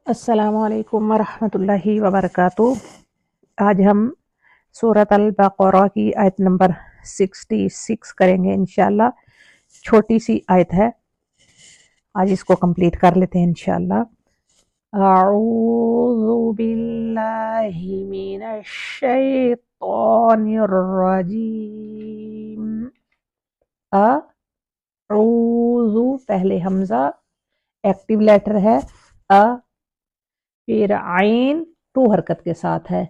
السلام علیکم ورحمۃ اللہ وبرکاتہ۔ آج ہم سورۃ البقرہ کی آیت نمبر 66 کریں گے انشاءاللہ۔ چھوٹی سی آیت ہے، آج اس کو کمپلیٹ کر لیتے ہیں انشاءاللہ۔ اعوذ باللہ من الشیطان الرجیم۔ اعوذ پہلے حمزہ ایکٹیو لیٹر ہے، پھر عین ٹو حرکت کے ساتھ ہے،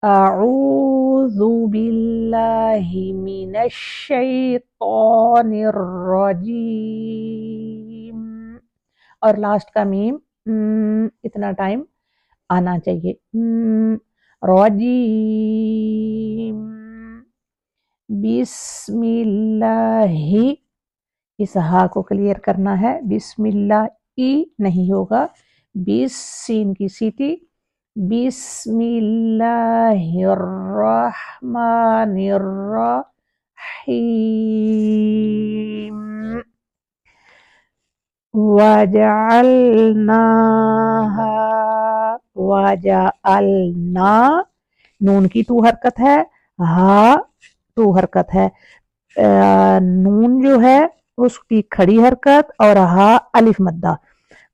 اعوذ باللہ من الشیطان الرجیم، اور لاسٹ کا میم اتنا ٹائم آنا چاہیے، رجیم۔ بسم اللہ، اس ہا کو کلیئر کرنا ہے، بسم اللہ ای نہیں ہوگا، بیس سین کی سیٹی، بسم اللہ الرحمن الرحیم۔ وجعلنا نون کی ٹو حرکت ہے، ہا ٹو حرکت ہے، نون جو ہے اس کی کھڑی حرکت اور ہا الف مدہ،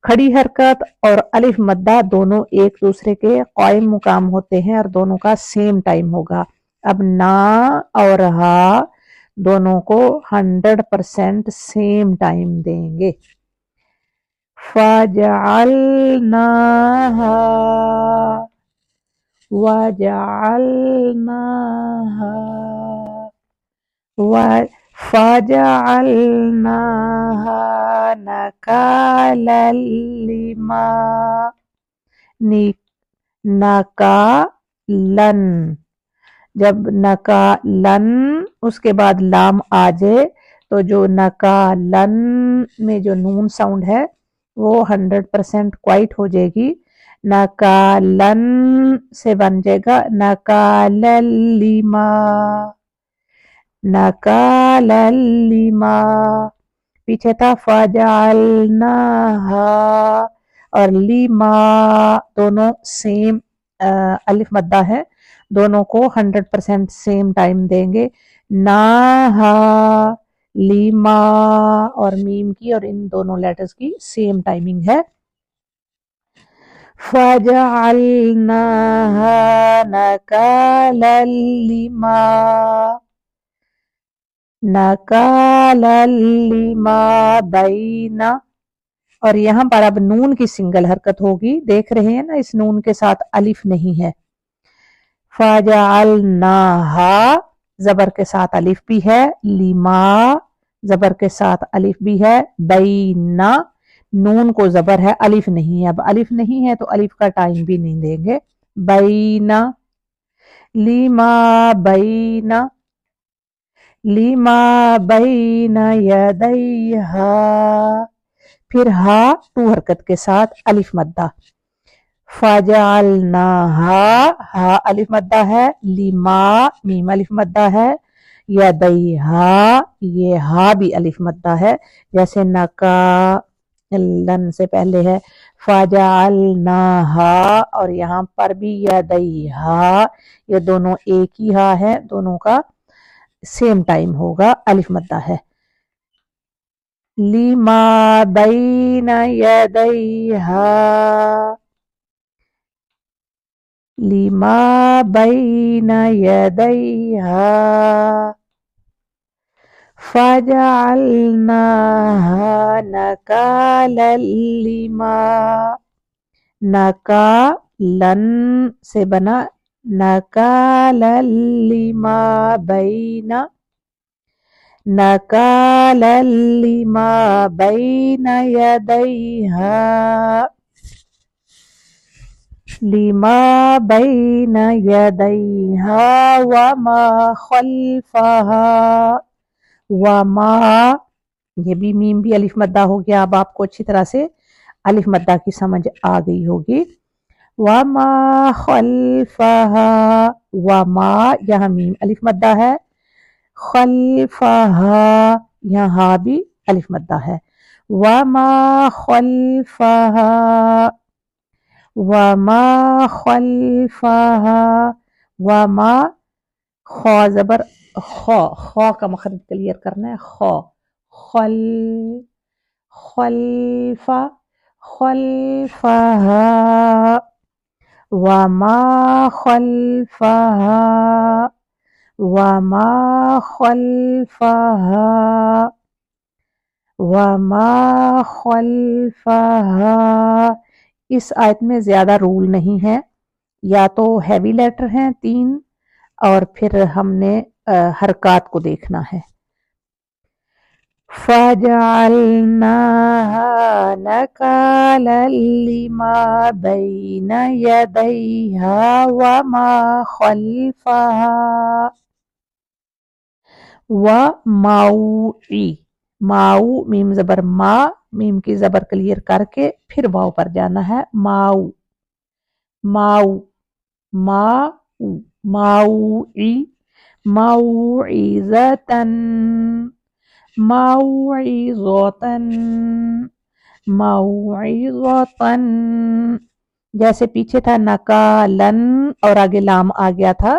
کھڑی حرکت اور الف مدہ دونوں ایک دوسرے کے قائم مقام ہوتے ہیں اور دونوں کا سیم ٹائم ہوگا۔ اب نا اور ہا دونوں کو 100% سیم ٹائم دیں گے۔ فَجَعَلْنَاهَا نَكَالًا لِمَا نَكَالًا، جب نَكَالًا اس کے بعد لام آ جائے تو جو نَكَالًا میں جو نون ساؤنڈ ہے وہ 100% کوائٹ ہو جائے گی، نَكَالًا سے بن جائے گا نَكَالًا لِمَا، نَكَالًا لِمَا، پیچھے تھا فَجَعَلْنَاهَا اور لیما، دونوں سیم الف مدہ ہے، دونوں کو 100% سیم ٹائم دیں گے، ناہا لیما، اور میم کی اور ان دونوں لیٹرز کی سیم ٹائمنگ ہے۔ فَجَعَلْنَاهَا نَكَالًا لِمَا نَكَالًا لِمَا بَيْنَ، اور یہاں پر اب نون کی سنگل حرکت ہوگی، دیکھ رہے ہیں نا اس نون کے ساتھ الف نہیں ہے۔ فَجَعَلْنَاهَا زبر کے ساتھ الف بھی ہے، لِمَا زبر کے ساتھ الف بھی ہے، بَيْنَ نون کو زبر ہے الف نہیں ہے، اب الف نہیں ہے تو الف کا ٹائم بھی نہیں دیں گے، بَيْنَ لِمَا بَيْنَ، لِمَا بَيْنَ يَدَيْهَا، پھر ہا ٹو حرکت کے ساتھ الف مدہ، فَجَعَلْنَاهَا ہا الف مدہ ہے، لِمَا میم الف مدہ ہے، یدیہا یہ ہا بھی الف مدہ ہے، جیسے نَكَالًا سے پہلے ہے، فَجَعَلْنَاهَا اور یہاں پر بھی یدیہا، یہ دونوں ایک ہی ہا ہے، دونوں کا سیم ٹائم ہوگا، الف مدہ ہے، لِمَا بَيْنَ يَدَيْهَا، لِمَا بَيْنَ يَدَيْهَا، فَجَعَلْنَاهَا نَكَالًا لِمَا نَكَالًا سے بنا نَكَالًا لِمَا بَيْنَ، نَكَالًا لِمَا بَيْنَ يَدَيْهَا، لِمَا بَيْنَ يَدَيْهَا وَمَا خَلْفَهَا، وَمَا یہ بھی میم بھی الف مدہ ہو گیا، اب آپ کو اچھی طرح سے الف مدہ کی سمجھ آ گئی ہوگی، وَمَا خَلْفَهَا، وَمَا یہاں میم الف مدہ ہے، خَلْفَهَا یہاں ہا بھی الف مدہ ہے، وما خلفها وما خلفها وما خا زبر خا کا مخرج کلیئر کرنا ہے خا خل خلف خلفها وما خلفها وما خلفها وما خلفها. اس آیت میں زیادہ رول نہیں ہے، یا تو ہیوی لیٹر ہیں 3 اور پھر ہم نے حرکات کو دیکھنا ہے. فَجَعَلْنَاهَا نَكَالًا لِمَا بَيْنَ يَدَيْهَا وَمَا خَلْفَهَا وَمَوْعِي ماؤ میم زبر ما میم کی زبر کلیئر کر کے پھر واؤ پر جانا ہے ماؤ ماؤ ماؤ ماؤعی موعظتن موعظتن موعظتن. جیسے پیچھے تھا نکالن اور آگے لام آ گیا تھا،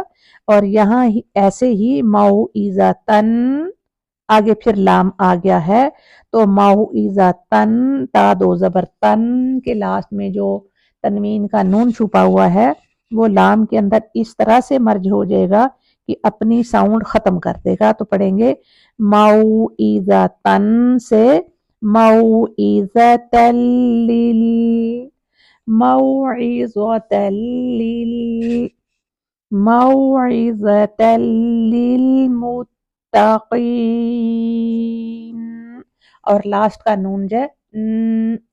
اور یہاں ایسے ہی موعظتن آگے پھر لام آ گیا ہے، تو موعظتن تا 2 زبر تن کے لاسٹ میں جو تنوین کا نون چھپا ہوا ہے وہ لام کے اندر اس طرح سے مرج ہو جائے گا کہ اپنی ساؤنڈ ختم کر دے گا. تو پڑھیں گے موعظتن سے موعظتل لل موعظتل لل موعظتل للمتقین. اور لاسٹ کا نون جو ہے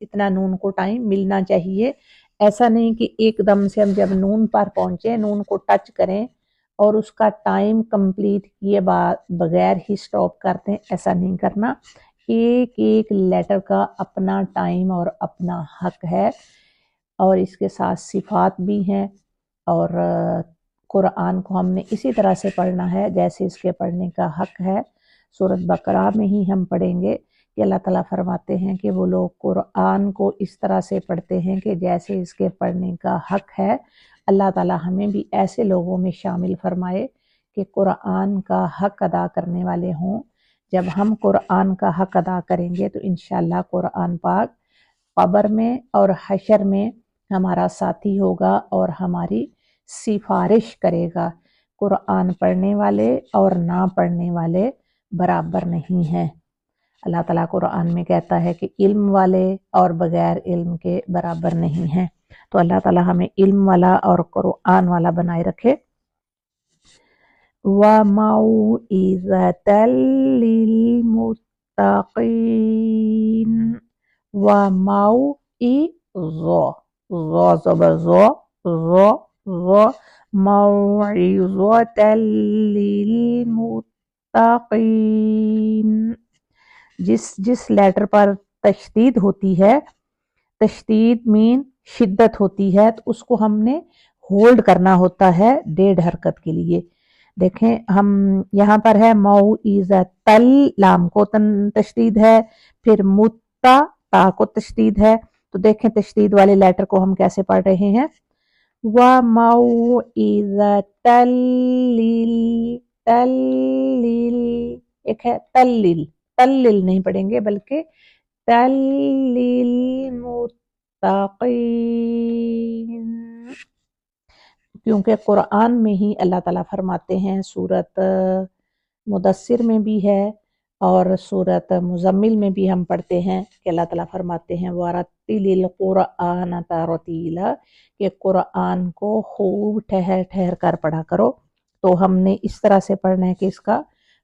اتنا نون کو ٹائم ملنا چاہیے، ایسا نہیں کہ ایک دم سے ہم جب نون پر پہنچے نون کو ٹچ کریں اور اس کا ٹائم کمپلیٹ کیے بغیر ہی سٹاپ کر دیں، ایسا نہیں کرنا. ایک ایک لیٹر کا اپنا ٹائم اور اپنا حق ہے، اور اس کے ساتھ صفات بھی ہیں. اور قرآن کو ہم نے اسی طرح سے پڑھنا ہے جیسے اس کے پڑھنے کا حق ہے. سورۃ بقرہ میں ہی ہم پڑھیں گے کہ اللہ تعالیٰ فرماتے ہیں کہ وہ لوگ قرآن کو اس طرح سے پڑھتے ہیں کہ جیسے اس کے پڑھنے کا حق ہے. اللہ تعالیٰ ہمیں بھی ایسے لوگوں میں شامل فرمائے کہ قرآن کا حق ادا کرنے والے ہوں. جب ہم قرآن کا حق ادا کریں گے تو انشاءاللہ قرآن پاک قبر میں اور حشر میں ہمارا ساتھی ہوگا اور ہماری سفارش کرے گا. قرآن پڑھنے والے اور نہ پڑھنے والے برابر نہیں ہیں. اللہ تعالیٰ قرآن میں کہتا ہے کہ علم والے اور بغیر علم کے برابر نہیں ہیں. تو اللہ تعالیٰ ہمیں علم والا اور قرآن والا بنائے رکھے. وَمَوْعِظَةً لِلْمُتَّقِينَ وَمَوْعِظَةً ظ زبر ظ موعظة للمتقین. جس لیٹر پر تشدید ہوتی ہے، تشدید مین شدت ہوتی ہے، تو اس کو ہم نے ہولڈ کرنا ہوتا ہے 1.5 حرکت کے لیے. دیکھیں ہم یہاں پر ہے موعظتل لام کو تشدید ہے، پھر متا تا کو تشدید ہے. تو دیکھیں تشدید والے لیٹر کو ہم کیسے پڑھ رہے ہیں. وَمَوْعِظَةً تَلِّل ایک ہے تلِّل تلِّل نہیں پڑھیں گے بلکہ تلِّلمتقین، کیونکہ قرآن میں ہی اللہ تعالیٰ فرماتے ہیں، سورۃ مدثر میں بھی ہے اور سورۃ مزمل میں بھی ہم پڑھتے ہیں کہ اللہ تعالیٰ فرماتے ہیں وَرَتِّلِ الْقُرْآنَ تَرْتِیلًا، کہ قرآن کو خوب ٹھہر ٹھہر کر پڑھا کرو. تو ہم نے اس طرح سے پڑھنا ہے کہ اس کا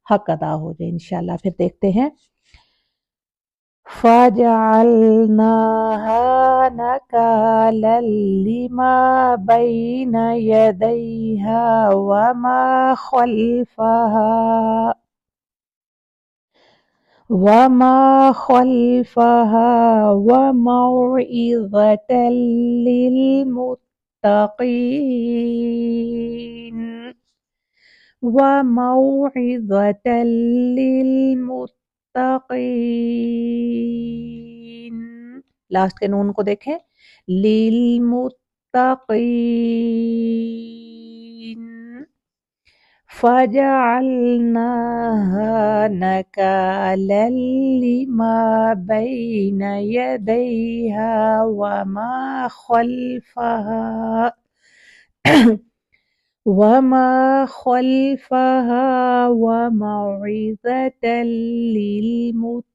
حق ادا ہو جائے انشاءاللہ. پھر دیکھتے ہیں فَجَعَلْنَاهَا نَكَالًا لِمَا بَيْنَ يَدَيْهَا وَمَا خَلْفَهَا وَمَوْعِظَةً لِلْمُتَّقِينَ وَمَوْعِظَةً لِلْمُتَّقِينَ لاسٹ کے نون کو دیکھیں، للمتقین فجعلناها نكالا لما بين يديها وما خلفها وموعظة للمتقين۔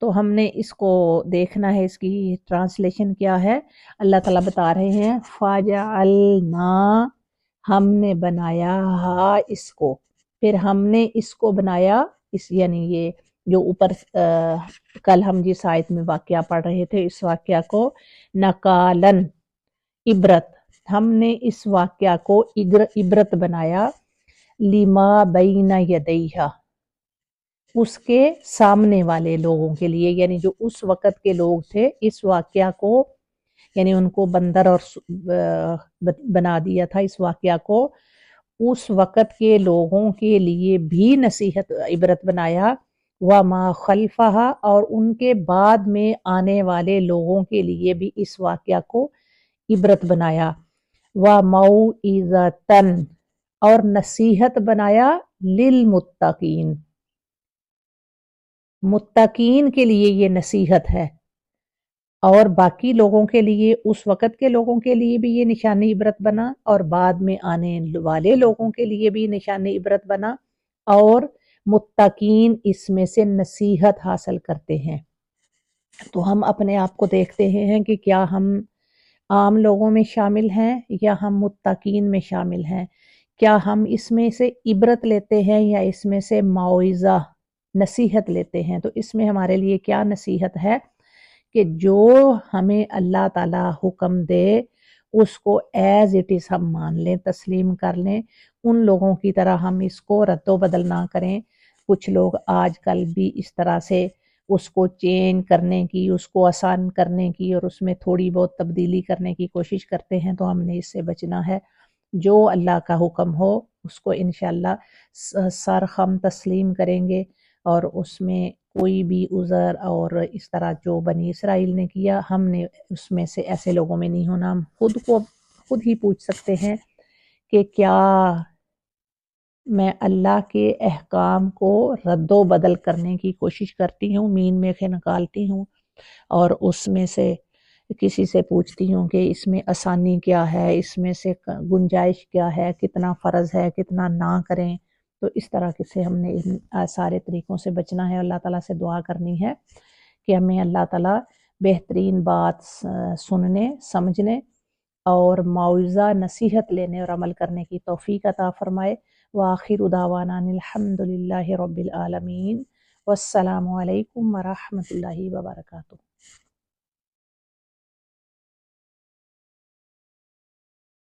تو ہم نے اس کو دیکھنا ہے، اس کی ٹرانسلیشن کیا ہے۔ اللہ تعالیٰ بتا رہے ہیں فَجَعَلْنَا، ہم نے بنایا ہا اس کو، پھر ہم نے اس کو بنایا، اس یعنی یہ جو اوپر کل ہم جس آیت میں واقعہ پڑھ رہے تھے، اس واقعہ کو نکالن عبرت، ہم نے اس واقعہ کو عبرت بنایا، لما بین یدیہا، اس کے سامنے والے لوگوں کے لیے، یعنی جو اس وقت کے لوگ تھے اس واقعہ کو، یعنی ان کو بندر اور بنا دیا تھا اس واقعہ کو، اس وقت کے لوگوں کے لیے بھی نصیحت عبرت بنایا، وما خلفہا، اور ان کے بعد میں آنے والے لوگوں کے لیے بھی اس واقعہ کو عبرت بنایا، وموعظۃ، اور نصیحت بنایا، للمتقین، متقین کے لیے یہ نصیحت ہے، اور باقی لوگوں کے لیے، اس وقت کے لوگوں کے لیے بھی یہ نشانی عبرت بنا، اور بعد میں آنے والے لوگوں کے لیے بھی نشانی عبرت بنا، اور متقین اس میں سے نصیحت حاصل کرتے ہیں۔ تو ہم اپنے آپ کو دیکھتے ہیں کہ کیا ہم عام لوگوں میں شامل ہیں یا ہم متقین میں شامل ہیں، کیا ہم اس میں سے عبرت لیتے ہیں یا اس میں سے موعظہ نصیحت لیتے ہیں۔ تو اس میں ہمارے لیے کیا نصیحت ہے کہ جو ہمیں اللہ تعالیٰ حکم دے اس کو ایز اٹ از ہم مان لیں، تسلیم کر لیں، ان لوگوں کی طرح ہم اس کو رد و بدل نہ کریں۔ کچھ لوگ آج کل بھی اس طرح سے اس کو چینج کرنے کی، اس کو آسان کرنے کی اور اس میں تھوڑی بہت تبدیلی کرنے کی کوشش کرتے ہیں، تو ہم نے اس سے بچنا ہے۔ جو اللہ کا حکم ہو اس کو انشاءاللہ سرخم تسلیم کریں گے، اور اس میں کوئی بھی عذر اور اس طرح جو بنی اسرائیل نے کیا، ہم نے اس میں سے ایسے لوگوں میں نہیں ہونا۔ ہم خود ہی پوچھ سکتے ہیں کہ کیا میں اللہ کے احکام کو رد و بدل کرنے کی کوشش کرتی ہوں، مین میخے نکالتی ہوں، اور اس میں سے کسی سے پوچھتی ہوں کہ اس میں آسانی کیا ہے، اس میں سے گنجائش کیا ہے، کتنا فرض ہے، کتنا نہ کریں۔ تو اس طرح سے ہم نے ان سارے طریقوں سے بچنا ہے، اللہ تعالیٰ سے دعا کرنی ہے کہ ہمیں اللہ تعالیٰ بہترین بات سننے، سمجھنے اور موعظہ نصیحت لینے اور عمل کرنے کی توفیق عطا فرمائے۔ وآخر دعوانا الحمد للہ رب العالمین، والسلام علیکم ورحمۃ اللہ وبرکاتہ۔